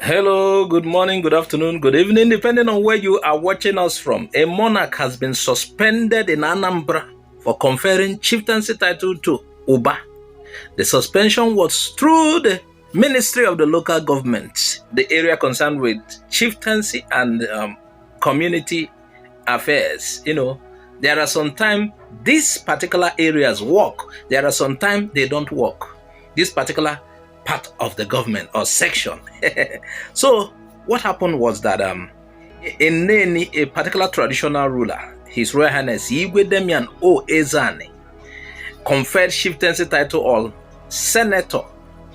Hello, good morning, good afternoon, good evening, depending on where you are watching us from. A monarch has been suspended in Anambra for conferring chieftaincy title to Ubah. The suspension was through the Ministry of the Local Government, the area concerned with chieftaincy and community affairs. There are sometimes these particular areas work, there are sometimes they don't work. This particular part of the government or section. So what happened was that in Neni, a particular traditional ruler, His Royal Highness Igwe Demian O. Ezani, conferred chieftaincy title on senator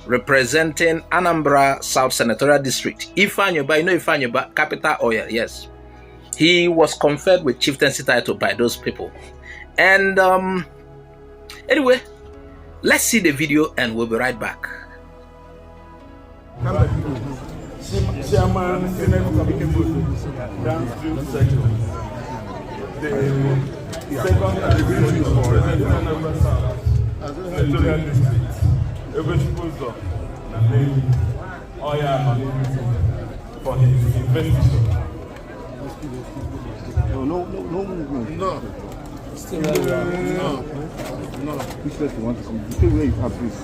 representing Anambra South Senatorial District. Ifeanyi Ubah, Ifeanyi Ubah, capital Oyo, yes. He was conferred with chieftaincy title by those people. And anyway, let's see the video and we'll be right back. Chairman, Senate Committee, downstream section. The second category is for Anambra South Senatorial District. Everybody's for his investigation. No movement. No. Still no. Which place you want to come? You stay where you are, please.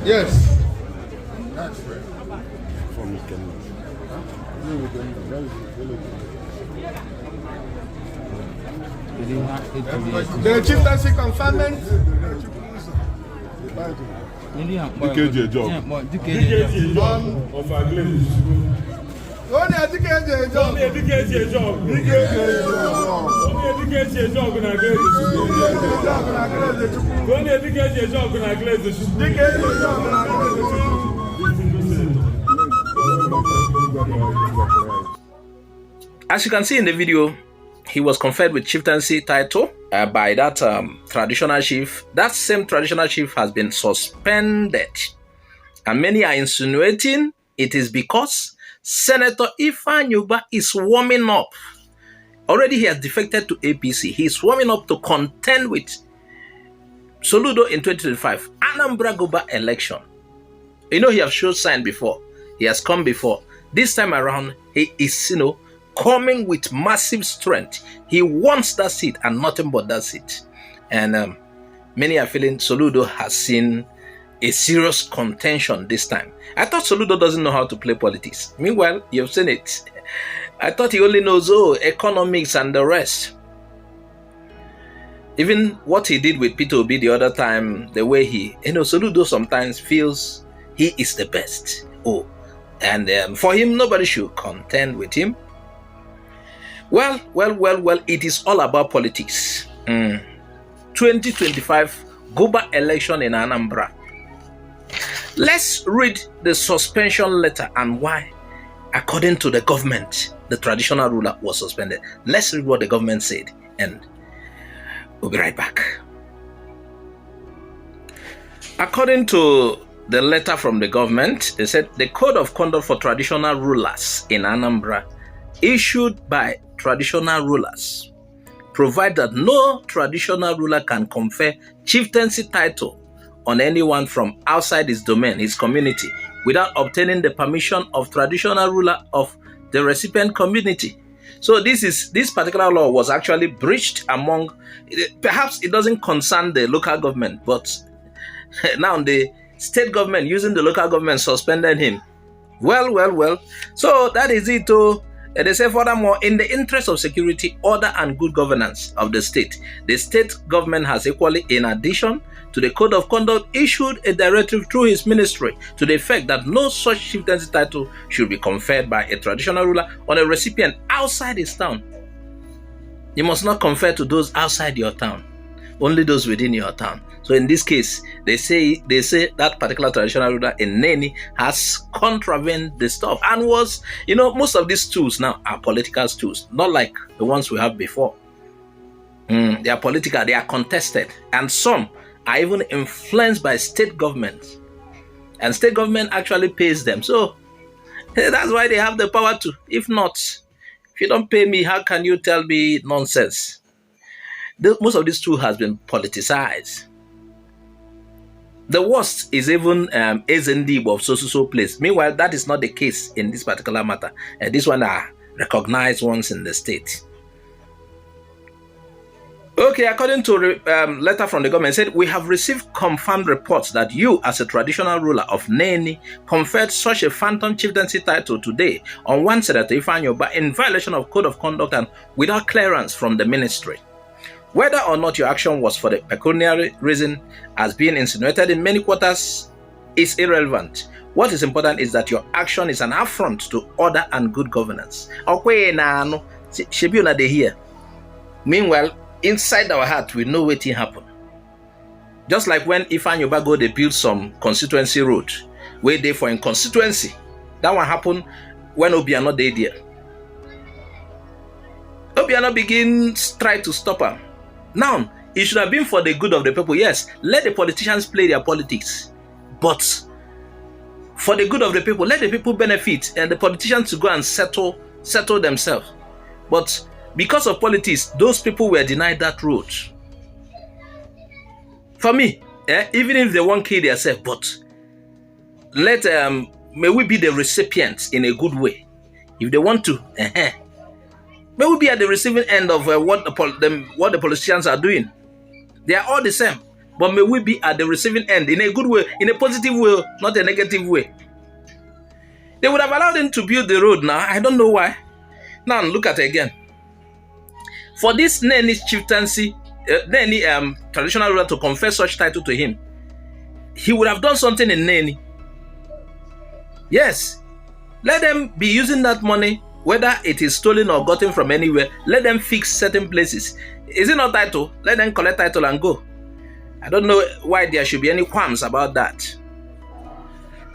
Yes. That's right. From the chieftaincy conferment. DKJ job. DKJ job of Agles. Only a DKJ job. Only a DKJ job. DKJ job. Only a DKJ job in Agles. Only a DKJ job in Agles. DKJ job in Agles. As you can see in the video, he was conferred with chieftaincy title by that traditional chief. That same traditional chief has been suspended. And many are insinuating it is because Senator Ifeanyi Ubah is warming up. Already he has defected to APC. He is warming up to contend with Soludo in 2025. Anambra Goba election. He has shown sign before. He has come before. This time around, he is, coming with massive strength. He wants that seat and nothing but that seat. And many are feeling Soludo has seen a serious contention this time. I thought Soludo doesn't know how to play politics. Meanwhile, you've seen it. I thought he only knows economics and the rest. Even what he did with Peter Obi the other time, the way Soludo sometimes feels he is the best. And for him, nobody should contend with him. Well, it is all about politics. 2025 Goba election in Anambra. Let's read the suspension letter and why, according to the government, the traditional ruler was suspended. Let's read what the government said and we'll be right back. According to the letter from the government, they said the Code of Conduct for Traditional Rulers in Anambra, issued by traditional rulers, provide that no traditional ruler can confer chieftaincy title on anyone from outside his domain, his community, without obtaining the permission of traditional ruler of the recipient community. So this particular law was actually breached among, perhaps it doesn't concern the local government, but now the state government using the local government suspended him. Well. So that is it. They say furthermore, in the interest of security, order and good governance of the state government has equally, in addition to the Code of Conduct, issued a directive through his ministry to the effect that no such chieftaincy title should be conferred by a traditional ruler on a recipient outside his town. You must not confer to those outside your town, only those within your town. So in this case, they say that particular traditional ruler in Neni has contravened the stuff and was, most of these tools now are political tools, not like the ones we have before. They are political, they are contested, and some are even influenced by state governments. And state government actually pays them. So That's why they have the power to. If not, if you don't pay me, how can you tell me nonsense? Most of this too has been politicized. The worst is even SND of so place. Meanwhile, that is not the case in this particular matter. This one are recognized ones in the state. Okay, according to a letter from the government, said, we have received confirmed reports that you, as a traditional ruler of Neni, conferred such a phantom chieftaincy title today on one Senator Ifeanyi Ubah in violation of code of conduct and without clearance from the ministry. Whether or not your action was for the pecuniary reason as being insinuated in many quarters is irrelevant. What is important is that your action is an affront to order and good governance. Meanwhile, inside our heart, we know what happened. Just like when Ifeanyi Ubah go, they build some constituency road, where they for in constituency. That one happened when Obiano they there. Obiano begins try to stop him. Now, it should have been for the good of the people. Yes, let the politicians play their politics. But for the good of the people, let the people benefit and the politicians to go and settle themselves. But because of politics, those people were denied that road. For me, even if they won't kill themselves, but let may we be the recipients in a good way. If they want to, may we be at the receiving end of what the politicians are doing. They are all the same, but may we be at the receiving end in a good way, in a positive way, not a negative way. They would have allowed them to build the road now. I don't know why. Now look at it again. For this Neni chieftaincy, Neni traditional ruler to confer such title to him, he would have done something in Neni. Yes, let them be using that money, whether it is stolen or gotten from anywhere. Let them fix certain places. Is it not title? Let them collect title and go. I don't know why there should be any qualms about that.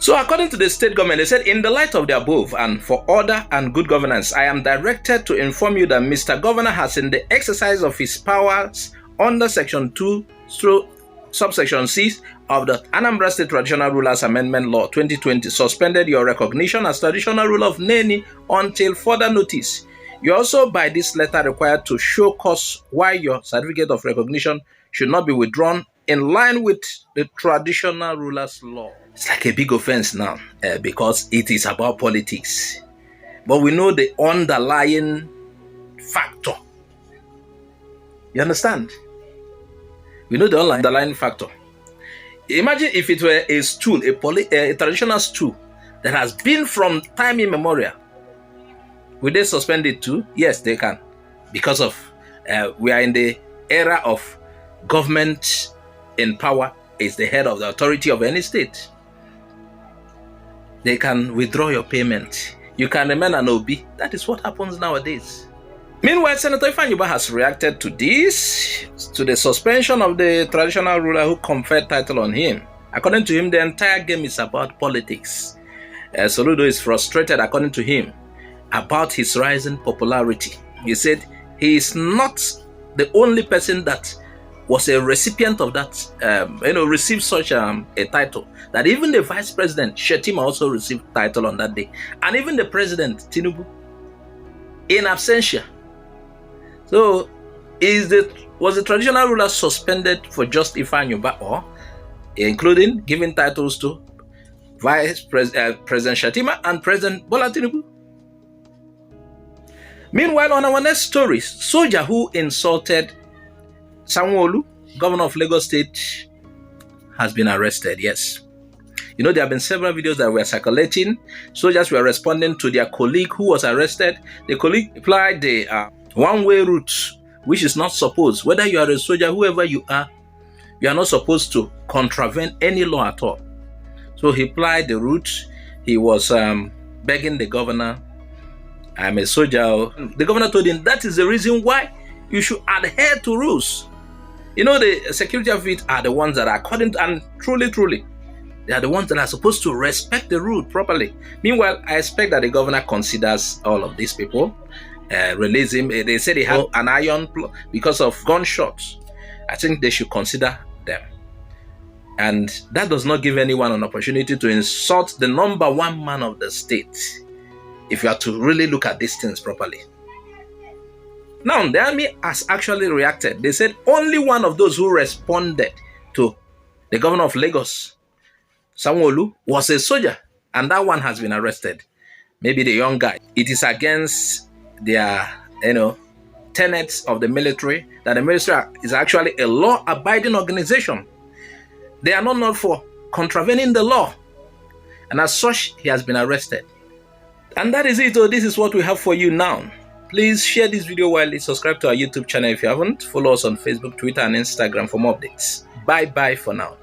So according to the state government, they said, in the light of the above and for order and good governance, I am directed to inform you that Mr. Governor has, in the exercise of his powers under Section 2 through subsection C of the Anambra State Traditional Rulers Amendment Law 2020, suspended your recognition as traditional ruler of Neni until further notice. You are also by this letter required to show cause why your certificate of recognition should not be withdrawn in line with the traditional rulers law. It's like a big offense now because it is about politics. But we know the underlying factor. You understand? We know the underlying factor. Imagine if it were a stool, a traditional stool that has been from time immemorial. Will they suspend it too? Yes, they can. Because of we are in the era of government in power is the head of the authority of any state. They can withdraw your payment. You can remain an OB. That is what happens nowadays. Meanwhile, Senator Ifeanyi Ubah has reacted to this, to the suspension of the traditional ruler who conferred title on him. According to him, the entire game is about politics. Soludo is frustrated, according to him, about his rising popularity. He said he is not the only person that was a recipient of that, received such a title. That even the vice president, Shetima, also received title on that day. And even the president, Tinubu, in absentia. So, was the traditional ruler suspended for just Ifeanyi Ubah, or including giving titles to President Shetima and President Bola Tinubu? Meanwhile, on our next story, soldier who insulted Sanwo Olu, governor of Lagos State, has been arrested. Yes. You know, there have been several videos that were circulating. Soldiers were responding to their colleague who was arrested. The colleague applied the one-way route, which is not supposed. Whether you are a soldier, whoever you are not supposed to contravene any law at all. So he applied the route. He was begging the governor, I'm a soldier. The governor told him that is the reason why you should adhere to rules. You know, the security of it are the ones that are according to, and truly, they are the ones that are supposed to respect the rule properly. Meanwhile, I expect that the governor considers all of these people, release him. They say they have an iron because of gunshots. I think they should consider them. And that does not give anyone an opportunity to insult the number one man of the state. if you are to really look at these things properly. Now, the army has actually reacted. They said only one of those who responded to the governor of Lagos, Sanwo Olu, was a soldier, and that one has been arrested. Maybe the young guy. It is against their, tenets of the military, that the military is actually a law-abiding organization. They are not known for contravening the law. And as such, he has been arrested. And that is it. This is what we have for you now. Please share this video widely. Subscribe to our YouTube channel if you haven't. Follow us on Facebook, Twitter, and Instagram for more updates. Bye-bye for now.